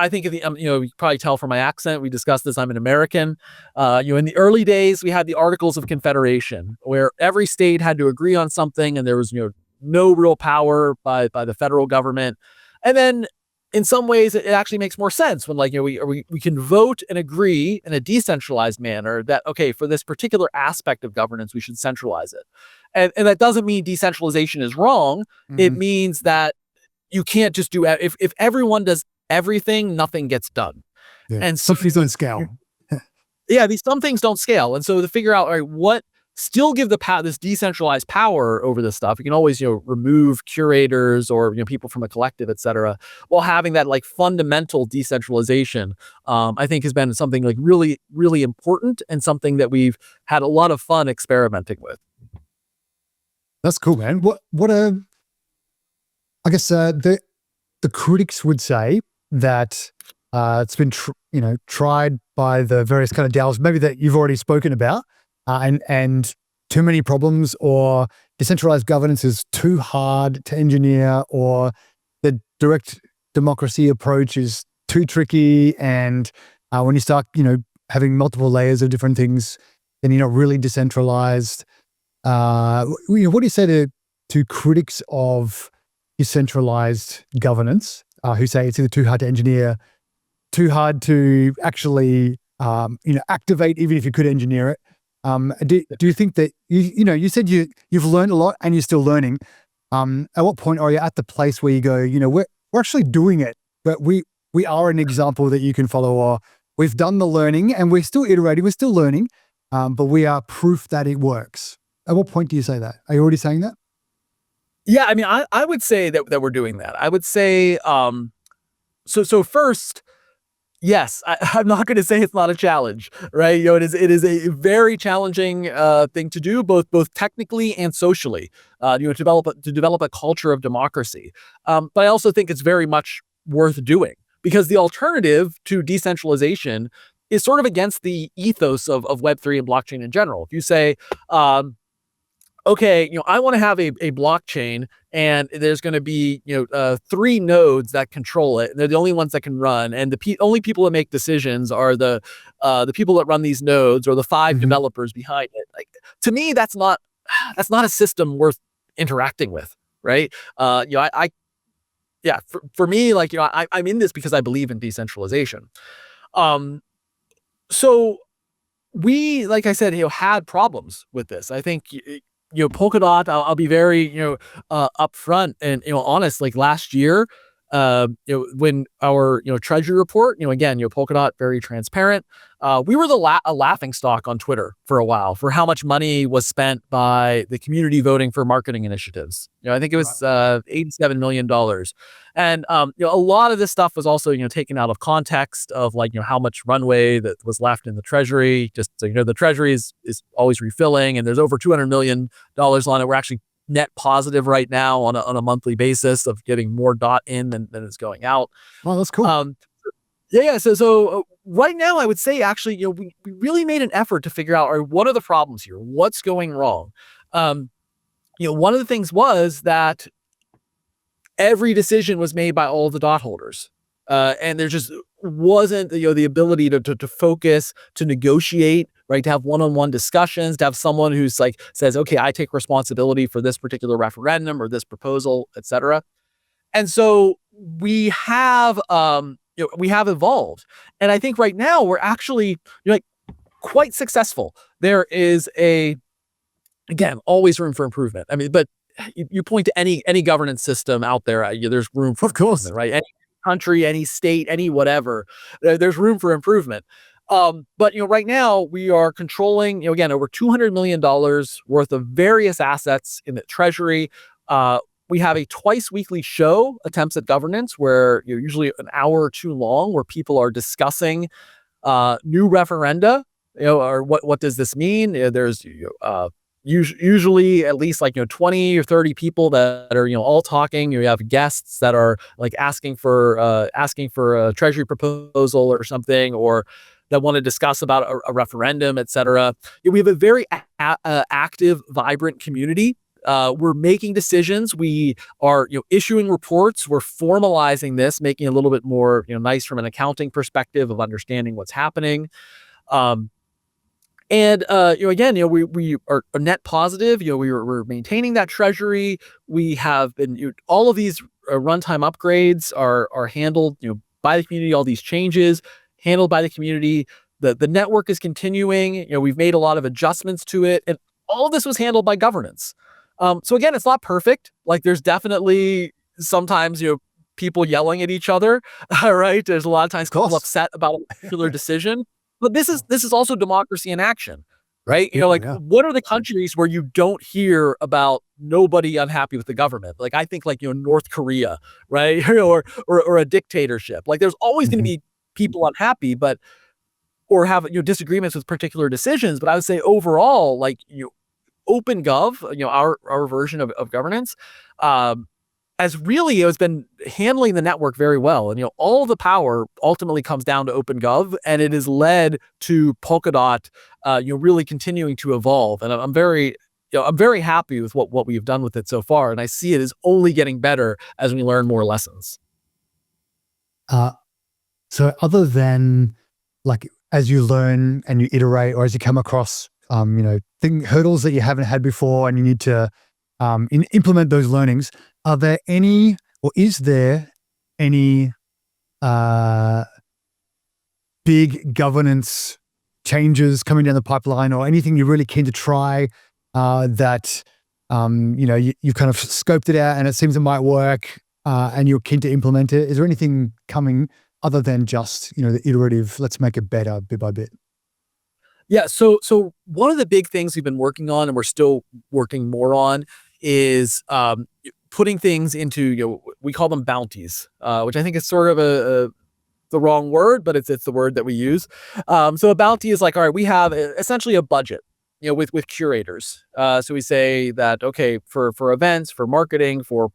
think you probably tell from my accent, we discussed this, I'm an American. In the early days, we had the Articles of Confederation, where every state had to agree on something, and there was no real power by the federal government. And then in some ways, it actually makes more sense when like we can vote and agree in a decentralized manner that, okay, for this particular aspect of governance, we should centralize it. And that doesn't mean decentralization is wrong. Mm-hmm. It means that you can't just do, if everyone does everything, nothing gets done. Yeah. And some things don't scale. Some things don't scale. And so to figure out, all right, what still give this decentralized power over this stuff. You can always, remove curators or, people from a collective, et cetera, while having that like fundamental decentralization, I think has been something like really, really important, and something that we've had a lot of fun experimenting with. That's cool, man. I guess the critics would say that it's been tried by the various kind of DAOs, maybe that you've already spoken about, and too many problems, or decentralized governance is too hard to engineer, or the direct democracy approach is too tricky, and when you start, having multiple layers of different things, then you're not really decentralized. What do you say to critics of decentralized governance who say it's either too hard to engineer, too hard to actually activate, even if you could engineer it? Do you think that you said you've learned a lot and you're still learning? At what point are you at the place where you go, we're actually doing it, but we are an example that you can follow, or we've done the learning and we're still iterating, we're still learning, but we are proof that it works? At what point do you say that? Are you already saying that? Yeah, I mean, I would say that we're doing that. I would say, so first, yes, I'm not going to say it's not a challenge, right? It is a very challenging thing to do, both technically and socially. To develop a culture of democracy. But I also think it's very much worth doing, because the alternative to decentralization is sort of against the ethos of Web3 and blockchain in general. If you say, okay, I want to have a blockchain, and there's going to be, 3 nodes that control it. And they're the only ones that can run. And the only people that make decisions are the people that run these nodes, or the 5 developers behind it. Like, to me, that's not a system worth interacting with, right? For me, I'm in this because I believe in decentralization. So we, like I said, had problems with this. I think, Polkadot, I'll be very, upfront and, honest, like last year, when our, treasury report, again, Polkadot, very transparent. We were a laughing stock on Twitter for a while for how much money was spent by the community voting for marketing initiatives. I think it was $87 million. And, a lot of this stuff was also, taken out of context of how much runway that was left in the treasury. Just so the treasury is always refilling, and there's over $200 million on it. We're actually net positive right now on a monthly basis of getting more DOT in than is going out. Oh, that's cool. So right now, I would say actually, we really made an effort to figure out, all right, what are the problems here? What's going wrong? One of the things was that every decision was made by all of the DOT holders. And there just wasn't, the ability to focus, to negotiate, right? To have one-on-one discussions, to have someone who's says, okay, I take responsibility for this particular referendum or this proposal, et cetera. And so we have, we have evolved. And I think right now we're actually quite successful. There is again, always room for improvement. I mean, but you point to any governance system out there, there's room for improvement, right? Any country, any state, any whatever, there's room for improvement. But right now we are controlling, again, over $200 million worth of various assets in the treasury. We have a twice weekly show, Attempts at Governance, where usually an hour or 2 long, where people are discussing new referenda, or what does this mean? There's usually at least 20 or 30 people that are all talking. You have guests that are asking for a treasury proposal or something, or that want to discuss about a referendum, et cetera. We have a very active, vibrant community. We're making decisions. We are, issuing reports. We're formalizing this, making it a little bit more, nice from an accounting perspective of understanding what's happening. And again, we are net positive. We're maintaining that treasury. We have been, all of these runtime upgrades are handled, by the community. All these changes handled by the community. The network is continuing. We've made a lot of adjustments to it, and all of this was handled by governance. So again, it's not perfect. There's definitely sometimes, people yelling at each other. Right? There's a lot of times people upset about a particular decision. But this is also democracy in action, right? What are the countries where you don't hear about nobody unhappy with the government? I think North Korea, right? or a dictatorship. There's always going to be people unhappy, or have disagreements with particular decisions. But I would say overall, OpenGov, our version of governance, has been handling the network very well. And, all the power ultimately comes down to OpenGov, and it has led to Polkadot, really continuing to evolve. And I'm very I'm very happy with what we've done with it so far, and I see it as only getting better as we learn more lessons. So other than like as you learn and you iterate, or as you come across, hurdles that you haven't had before, and you need to implement those learnings, are there any, or is there any big governance changes coming down the pipeline, or anything you're really keen to try that you've kind of scoped it out and it seems it might work, and you're keen to implement it? Is there anything coming other than just the iterative, let's make it better bit by bit? Yeah. So one of the big things we've been working on, and we're still working more on, is putting things into, we call them bounties, which I think is sort of the wrong word, but it's the word that we use. So a bounty is like, all right, we have essentially a budget, with curators. So we say that, okay, for events, for marketing, for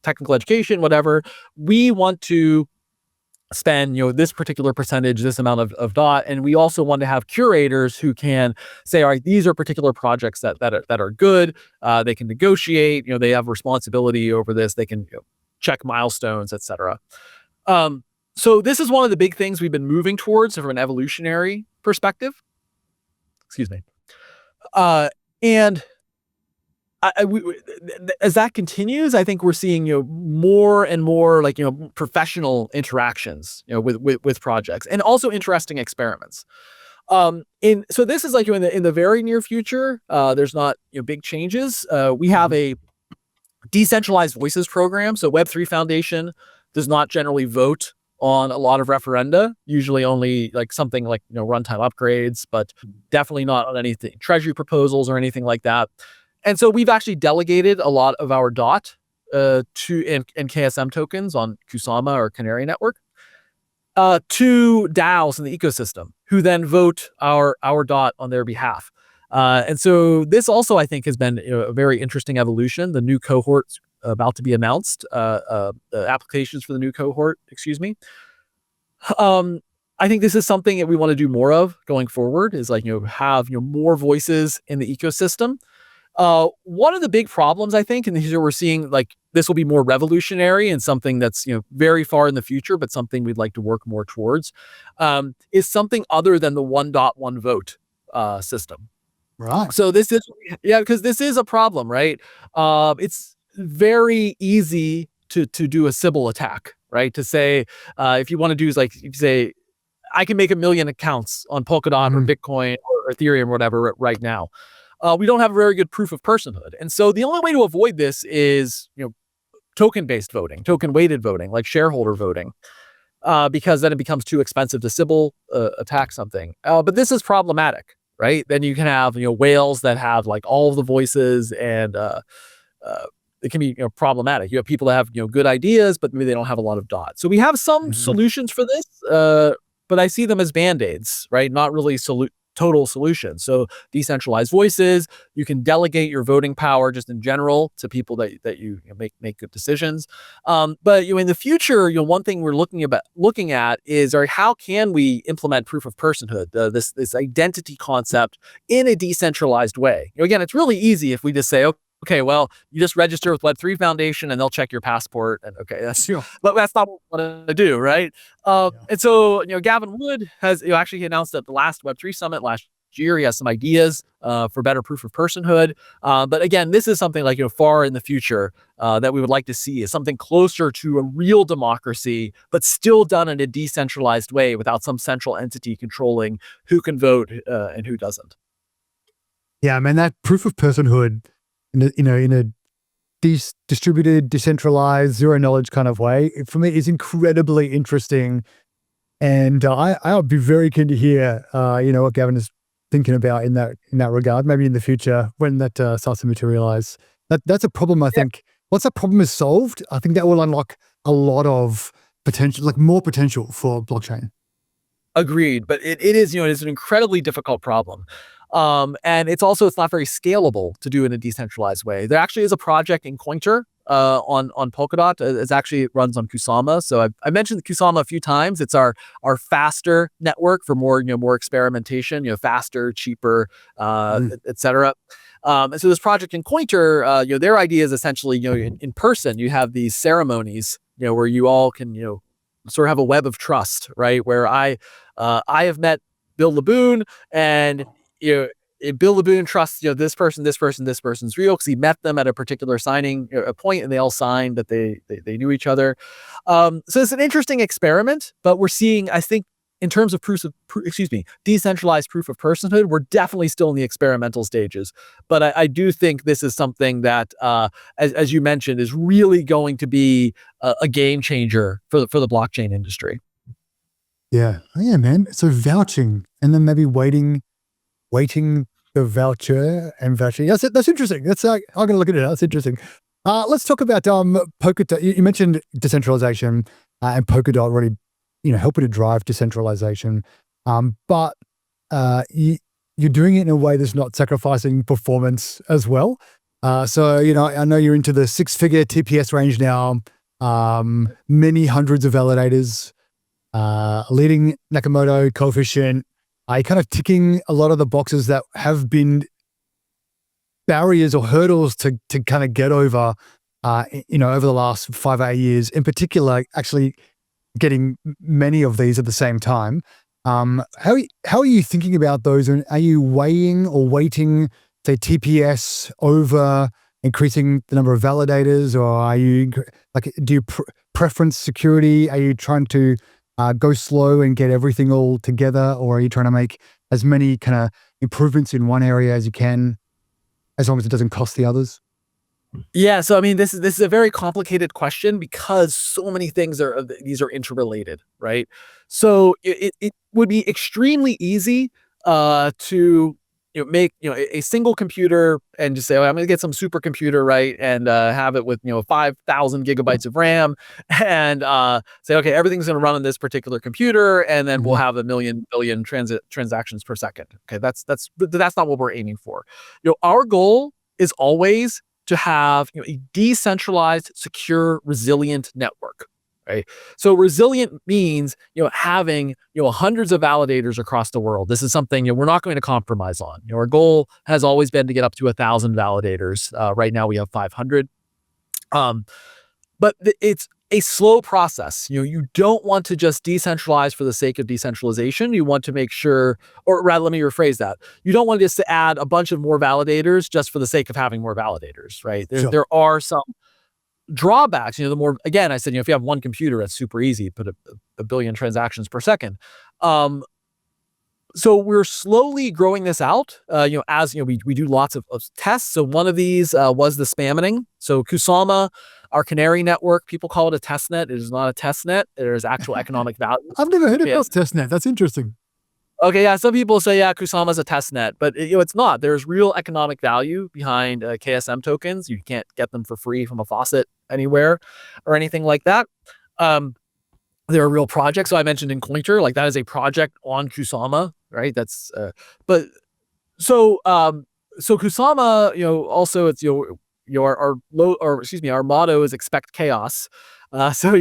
technical education, whatever, we want to spend this particular percentage, this amount of dot, and we also want to have curators who can say, all right, these are particular projects that are good. They can negotiate, they have responsibility over this, they can check milestones, etc. So this is one of the big things we've been moving towards from an evolutionary perspective. Excuse me. And as that continues, I think we're seeing more and more like professional interactions with projects, and also interesting experiments. So this is like in the very near future. There's not big changes. We have a decentralized voices program. So Web3 Foundation does not generally vote on a lot of referenda, usually only like something like runtime upgrades, but definitely not on anything treasury proposals or anything like that. And so we've actually delegated a lot of our DOT and KSM tokens on Kusama or Canary Network to DAOs in the ecosystem, who then vote our DOT on their behalf. And so this also, I think, has been a very interesting evolution. The new cohorts about to be announced, applications for the new cohort, I think this is something that we want to do more of going forward, is like, have more voices in the ecosystem. One of the big problems, I think, and here we're seeing like this will be more revolutionary and something that's very far in the future, but something we'd like to work more towards, is something other than the 1.1 vote system. Right. So this is because this is a problem, right? It's very easy to do a Sybil attack, right? To say if you want to do is like you say, I can make 1 million accounts on Polkadot or Bitcoin or Ethereum or whatever right now. We don't have a very good proof of personhood. And so the only way to avoid this is, token-based voting, token-weighted voting, like shareholder voting, because then it becomes too expensive to Sybil attack something. But this is problematic, right? Then you can have, whales that have like all of the voices, and it can be problematic. You have people that have good ideas, but maybe they don't have a lot of dots. So we have some solutions for this, but I see them as band-aids, right? Not really total solutions. So decentralized voices, you can delegate your voting power just in general to people that you make good decisions. But in the future, one thing we're looking at is, how can we implement proof of personhood, this identity concept in a decentralized way? Again, it's really easy if we just say, okay, well, you just register with Web3 Foundation and they'll check your passport. And okay, but that's not what we want to do, right? And so, Gavin Wood has actually announced at the last Web3 Summit last year, he has some ideas for better proof of personhood. But again, this is something like, far in the future that we would like to see, is something closer to a real democracy, but still done in a decentralized way without some central entity controlling who can vote and who doesn't. Yeah, man, that proof of personhood in a distributed, decentralized, zero knowledge kind of way, for me, is incredibly interesting. And I'll be very keen to hear, what Gavin is thinking about in that regard. Maybe in the future when that starts to materialize. That's a problem. I think once that problem is solved, I think that will unlock a lot of potential, like more potential for blockchain. Agreed, but it is it's an incredibly difficult problem. And it's not very scalable to do in a decentralized way. There actually is a project in Cointer on Polkadot. It runs on Kusama. So I mentioned Kusama a few times. It's our faster network for more more experimentation. Faster, cheaper, etc. And so this project in Pointer, their idea is essentially, in person, you have these ceremonies, where you all can, sort of have a web of trust, right? Where I have met Bill Laboon, and Bill Laboon trusts, this person, this person, this person's real because he met them at a particular signing a point, and they all signed that they knew each other. So it's an interesting experiment, but we're seeing, I think, in terms of decentralized proof of personhood, we're definitely still in the experimental stages. But I do think this is something that, as you mentioned, is really going to be a game changer for the blockchain industry. Yeah. Oh, yeah, man. So vouching, and then maybe waiting the voucher and vouching. That's interesting. That's I'm going to look at it. That's interesting. Let's talk about Polkadot. You mentioned decentralization, and Polkadot really, helping to drive decentralization. But you're doing it in a way that's not sacrificing performance as well. So, I know you're into the 6-figure TPS range now, many hundreds of validators, leading Nakamoto coefficient. You're kind of ticking a lot of the boxes that have been barriers or hurdles to kind of get over, over the last 5-8 years. In particular, actually getting many of these at the same time. How are you thinking about those? And are you weighing or weighting, say, TPS over increasing the number of validators, or are you do you preference security? Are you trying to go slow and get everything all together, or are you trying to make as many kind of improvements in one area as you can, as long as it doesn't cost the others? Yeah, so I mean, this is a very complicated question because so many things are interrelated, right? So it would be extremely easy to make a single computer and just say, oh, I'm going to get some supercomputer, right, and have it with 5,000 gigabytes of RAM, and say, okay, everything's going to run on this particular computer, and then we'll have a million billion transactions per second. Okay, that's not what we're aiming for. Our goal is always to have a decentralized, secure, resilient network, right? So resilient means having hundreds of validators across the world. This is something we're not going to compromise on. Our goal has always been to get up to 1,000 validators. Right now we have 500. But it's a slow process. You don't want to just decentralize for the sake of decentralization. You want to make sure, or rather, let me rephrase that. You don't want just to add a bunch of more validators just for the sake of having more validators, right? There are some drawbacks. The more, again, I said, if you have one computer, that's super easy. Put a billion transactions per second. So we're slowly growing this out, as we do lots of tests. So one of these was the spamming. So Kusama, our canary network, people call it a test net. It is not a test net. There's actual economic value. I've never heard of test net. That's interesting. Okay, yeah. Some people say, yeah, Kusama's a test net, but it's not. There's real economic value behind KSM tokens. You can't get them for free from a faucet anywhere or anything like that. There are real projects. So I mentioned in Pointer, that is a project on Kusama, right? That's so Kusama, also it's our motto is expect chaos. So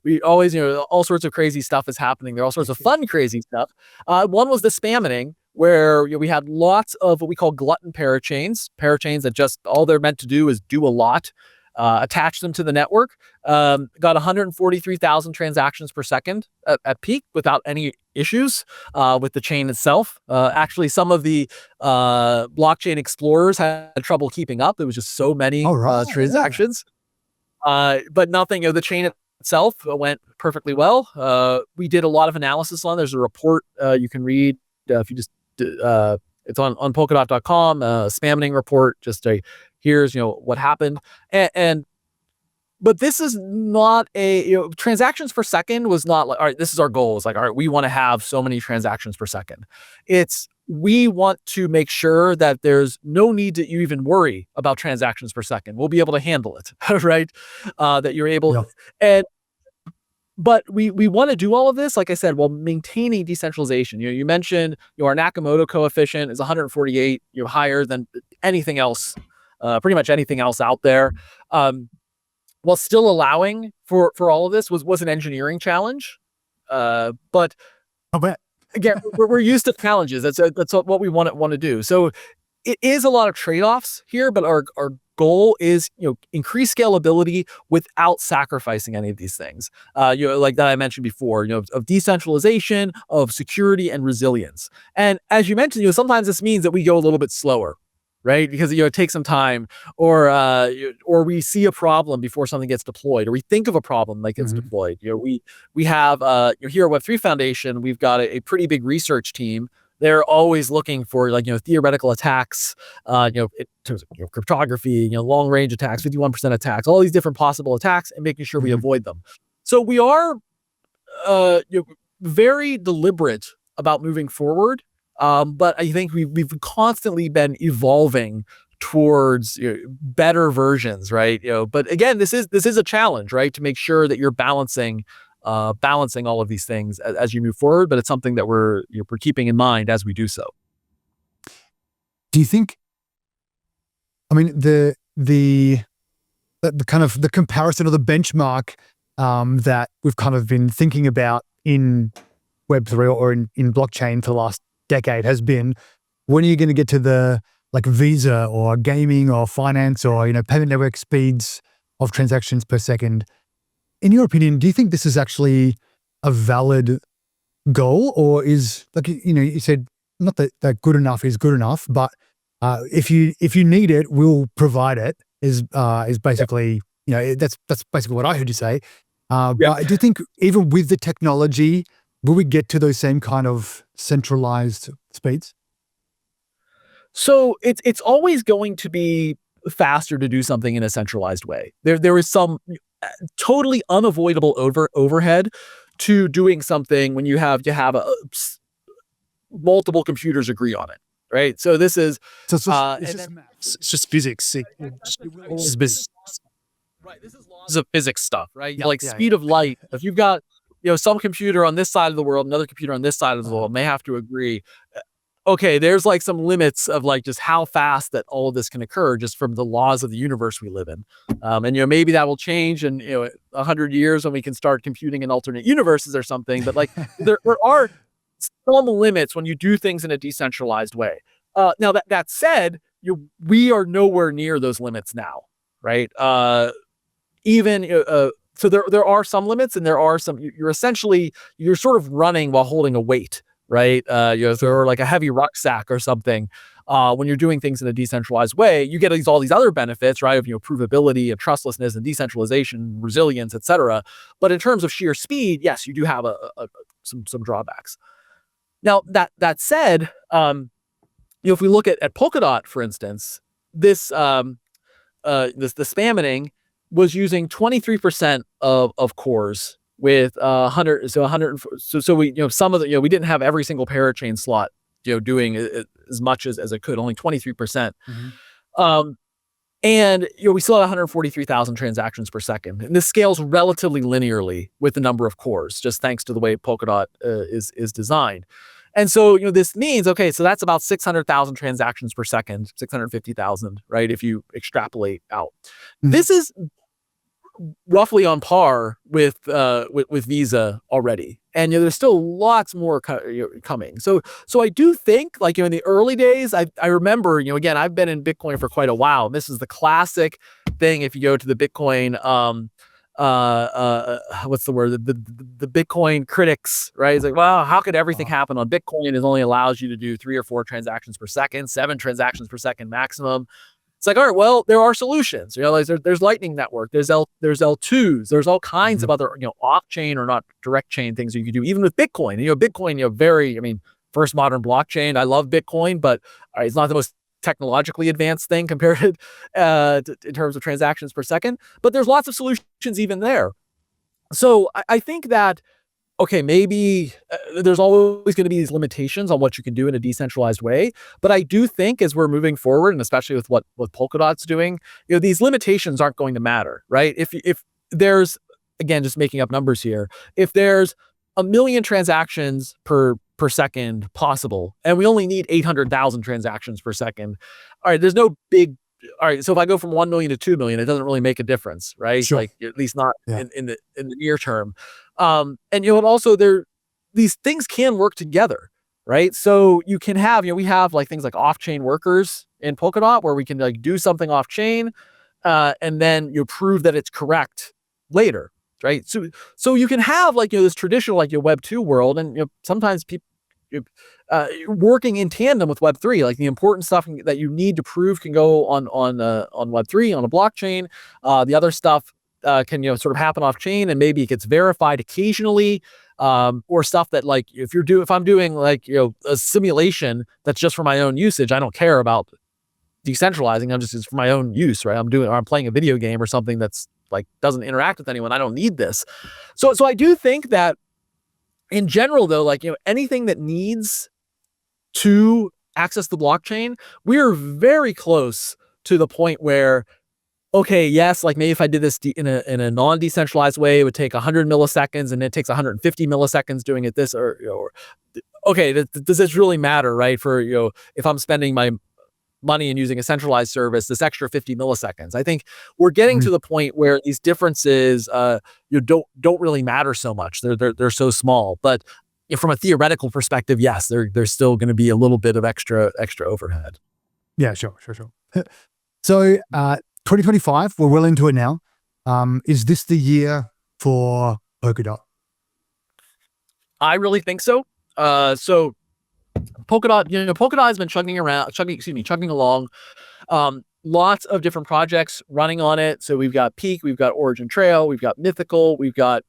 we always all sorts of crazy stuff is happening. There are all sorts of fun crazy stuff. One was the spamming, where we had lots of what we call glutton parachains that just all they're meant to do is do a lot. Attach them to the network. Got 143,000 transactions per second at peak without any issues with the chain itself. Actually, some of the blockchain explorers had trouble keeping up. There was just so many transactions. But nothing, the chain itself went perfectly well. We did a lot of analysis on. There's a report you can read if you just it's on Polkadot.com, spamming report, here's what happened. But this is not transactions per second was not all right, this is our goal. It's all right, we want to have so many transactions per second. We want to make sure that there's no need to even worry about transactions per second. We'll be able to handle it, right? That you're able, but we want to do all of this, like I said, while maintaining decentralization. You mentioned our Nakamoto coefficient is 148, higher than anything else, pretty much anything else out there. While still allowing for all of this was an engineering challenge. But again, we're used to challenges. That's what we want to do. So it is a lot of trade-offs here, but our goal is, increase scalability without sacrificing any of these things. Like that I mentioned before, of decentralization, of security and resilience. And as you mentioned, sometimes this means that we go a little bit slower, right? Because it takes some time, or we see a problem before something gets deployed, or we think of a problem like it's deployed. We have here at Web3 Foundation, we've got a pretty big research team. They're always looking for theoretical attacks, in terms of cryptography, long range attacks, 51% attacks, all these different possible attacks, and making sure we avoid them. So we are very deliberate about moving forward, but I think we've constantly been evolving towards better versions, right? But again, this is a challenge, right? To make sure that you're balancing all of these things as you move forward, but it's something that we're keeping in mind as we do so. Do you think, I mean, the kind of the comparison or the benchmark that we've kind of been thinking about in Web3 or in blockchain for the last decade has been, when are you going to get to the like Visa or gaming or finance or payment network speeds of transactions per second? In your opinion, do you think this is actually a valid goal, or is, like, you said, not that good enough is good enough, but if you need it, we'll provide it, is basically, that's basically what I heard you say. But do you think even with the technology, will we get to those same kind of centralized speeds? So it's always going to be faster to do something in a centralized way. There is some totally unavoidable overhead to doing something when you have to have multiple computers agree on it, right? So this is So it's just physics. Right. This is a physics stuff, right? Speed of light. If you've got some computer on this side of the world, another computer on this side of the world, may have to agree. Okay, there's like some limits of like just how fast that all of this can occur just from the laws of the universe we live in. And maybe that will change in 100 years when we can start computing in alternate universes or something. But like there are some limits when you do things in a decentralized way. Now that said, we are nowhere near those limits now, right? So there are some limits, and there are some. You're sort of running while holding a weight, right? Or like a heavy rucksack or something. When you're doing things in a decentralized way, you get all these other benefits, right? Of provability, of trustlessness, and decentralization, resilience, etc. But in terms of sheer speed, yes, you do have some drawbacks. Now that said, if we look at Polkadot, for instance, this the spamming was using 23% of cores with 100. So 100. So we some of the we didn't have every single parachain slot doing as much as it could, only 23%. And we still had 143,000 transactions per second, and this scales relatively linearly with the number of cores, just thanks to the way Polkadot is designed. And so this means, okay, so that's about 600,000 transactions per second, 650,000, right? If you extrapolate out, this is roughly on par with Visa already, and there's still lots more coming. So I do think, like in the early days, I remember, again, I've been in Bitcoin for quite a while. And this is the classic thing. If you go to the Bitcoin, what's the word? The Bitcoin critics, right? It's like, well, how could everything happen on Bitcoin? It only allows you to do 3 or 4 transactions per second, 7 transactions per second maximum. It's like, all right, well, there are solutions. There's Lightning Network, there's L2s, there's all kinds of other, off-chain or not direct chain things you can do, even with Bitcoin. Bitcoin, first modern blockchain. I love Bitcoin, but it's not the most technologically advanced thing compared to in terms of transactions per second. But there's lots of solutions even there. So I think that, okay, maybe there's always going to be these limitations on what you can do in a decentralized way. But I do think as we're moving forward, and especially with what Polkadot's doing, these limitations aren't going to matter, right? If there's, again, just making up numbers here, if there's 1 million transactions per second possible, and we only need 800,000 transactions per second, all right, there's no big. All right, so if I go from 1 million to 2 million, it doesn't really make a difference, right? Sure. Like, at least not in the near term. And and also these things can work together, right? So you can have, we have like things like off-chain workers, in Polkadot where we can like do something off chain, and then you prove that it's correct later, right? So you can have like this traditional like your Web2 world, and sometimes people working in tandem with Web3, like the important stuff that you need to prove can go on Web3 on a blockchain. The other stuff can sort of happen off chain, and maybe it gets verified occasionally, or stuff that like if I'm doing like a simulation that's just for my own usage, I don't care about decentralizing. It's for my own use, right? I'm playing a video game or something that's like doesn't interact with anyone. I don't need this. So I do think that in general, though, like anything that needs to access the blockchain, we're very close to the point where, okay, yes, like maybe if I did this in a non-decentralized way, it would take 100 milliseconds, and it takes 150 milliseconds doing it this, or okay, does this really matter, right? For if I'm spending my money and using a centralized service, this extra 50 milliseconds. I think we're getting to the point where these differences don't really matter so much. They're so small. But from a theoretical perspective, yes, there's still going to be a little bit of extra overhead. Yeah, sure. So 2025, we're well into it now. Is this the year for Polkadot? I really think so. So Polkadot, Polkadot has been chugging along. Lots of different projects running on it. So we've got Peak, we've got Origin Trail, we've got Mythical, we've got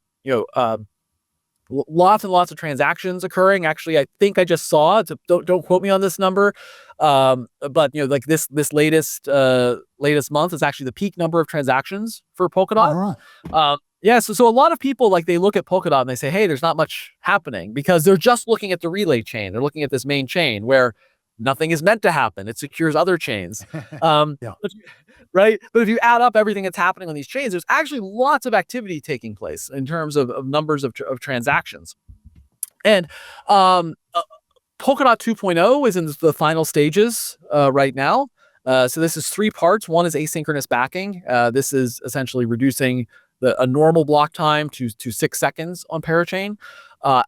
lots and lots of transactions occurring. Actually, I think I just saw it. So don't quote me on this number, but like this latest month is actually the peak number of transactions for Polkadot. All right. Yeah, so a lot of people like they look at Polkadot and they say, hey, there's not much happening, because they're just looking at the relay chain. They're looking at this main chain where nothing is meant to happen. It secures other chains. Yeah. Right? But if you add up everything that's happening on these chains, there's actually lots of activity taking place in terms of numbers of transactions. And Polkadot 2.0 is in the final stages right now. So this is 3 parts. One is asynchronous backing. This is essentially reducing a normal block time to 6 seconds on parachain.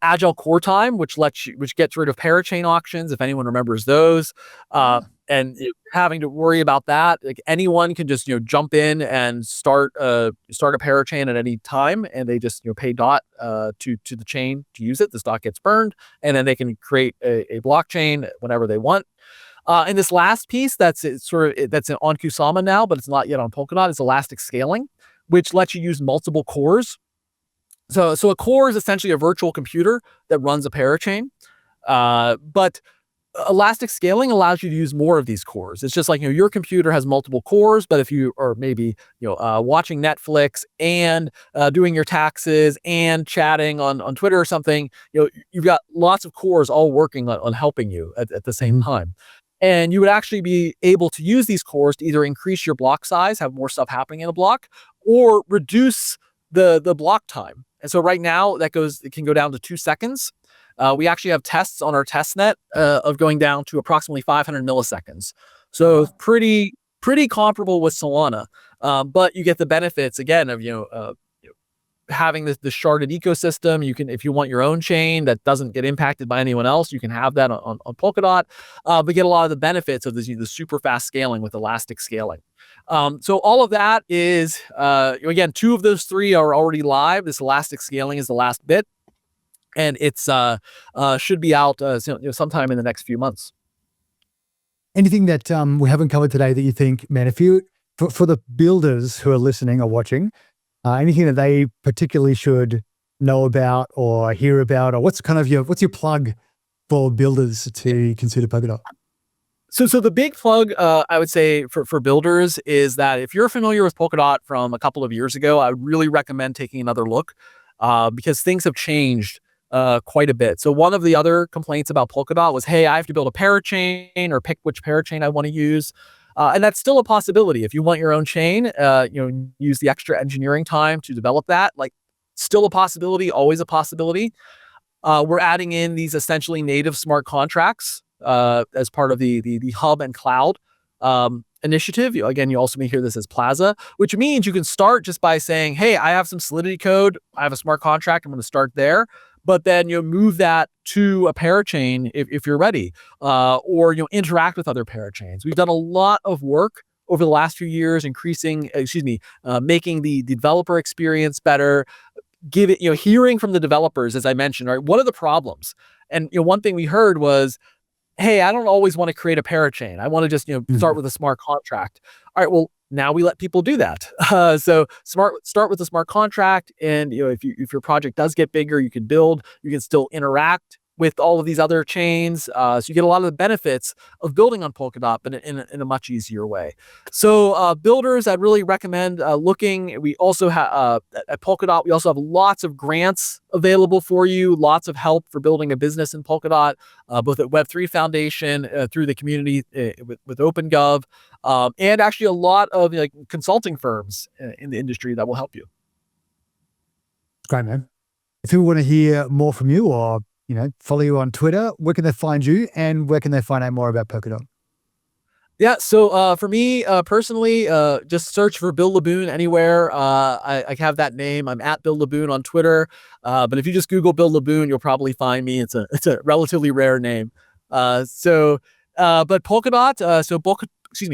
Agile core time, which gets rid of parachain auctions, if anyone remembers those. And having to worry about that, like anyone can just jump in and start a parachain at any time, and they just pay DOT to the chain to use it. This DOT gets burned, and then they can create a blockchain whenever they want. And this last piece that's on Kusama now, but it's not yet on Polkadot, is elastic scaling, which lets you use multiple cores. So a core is essentially a virtual computer that runs a parachain, but elastic scaling allows you to use more of these cores. It's just like your computer has multiple cores, but if you are maybe watching Netflix and doing your taxes and chatting on Twitter or something, you've got lots of cores all working on helping you at the same time. And you would actually be able to use these cores to either increase your block size, have more stuff happening in a block, or reduce the block time. And so right now it can go down to 2 seconds. We actually have tests on our test net of going down to approximately 500 milliseconds. So pretty comparable with Solana, but you get the benefits again of having the sharded ecosystem. You can, if you want your own chain that doesn't get impacted by anyone else, you can have that on Polkadot, but get a lot of the benefits of the super fast scaling with elastic scaling. So all of that is, again, 2 of those 3 are already live. This elastic scaling is the last bit, and it's should be out sometime in the next few months. Anything that we haven't covered today that you think, man, if you, for the builders who are listening or watching, anything that they particularly should know about or hear about, or what's your plug for builders to consider Polkadot? So the big plug, I would say for builders is that if you're familiar with Polkadot from a couple of years ago, I would really recommend taking another look, because things have changed quite a bit. So one of the other complaints about Polkadot was, hey, I have to build a parachain or pick which parachain I want to use. And that's still a possibility. If you want your own chain, use the extra engineering time to develop that, like still a possibility, always a possibility. We're adding in these essentially native smart contracts as part of the hub and cloud initiative. Again, you also may hear this as Plaza, which means you can start just by saying, hey, I have some Solidity code. I have a smart contract. I'm going to start there. but then move that to a parachain if you're ready, or interact with other parachains. We've done a lot of work over the last few years, making the developer experience better, hearing from the developers, as I mentioned, right? What are the problems? And one thing we heard was, hey, I don't always want to create a parachain. I want to just start with a smart contract. All right, well, now we let people do that. So start with a smart contract, and if your project does get bigger, you can still interact with all of these other chains. So you get a lot of the benefits of building on Polkadot, but in a much easier way. So builders, I'd really recommend looking. We also have at Polkadot, we also have lots of grants available for you, lots of help for building a business in Polkadot, both at Web3 Foundation, through the community with OpenGov, and actually a lot of consulting firms in the industry that will help you. Great, man. If people want to hear more from you or follow you on Twitter, where can they find you and where can they find out more about Polkadot? Yeah, so for me personally, just search for Bill Laboon anywhere. I have that name. I'm at Bill Laboon on Twitter. But if you just Google Bill Laboon, you'll probably find me. It's a relatively rare name. But Polkadot,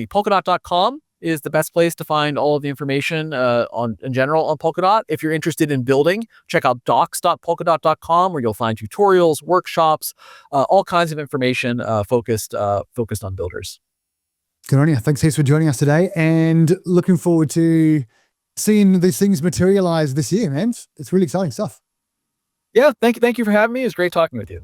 Polkadot.com is the best place to find all of the information in general on Polkadot. If you're interested in building, check out docs.polkadot.com, where you'll find tutorials, workshops, all kinds of information focused on builders. Good on you. Thanks heaps for joining us today, and looking forward to seeing these things materialize this year, man. It's really exciting stuff. Yeah, thank you for having me. It was great talking with you.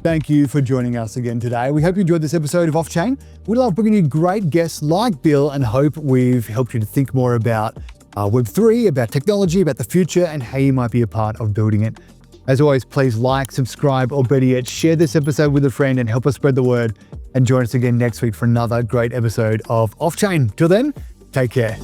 Thank you for joining us again today. We hope you enjoyed this episode of Off Chain. We love bringing you great guests like Bill, and hope we've helped you to think more about Web3, about technology, about the future, and how you might be a part of building it. As always, please like, subscribe, or better yet, share this episode with a friend and help us spread the word. And join us again next week for another great episode of Off Chain. Till then, take care.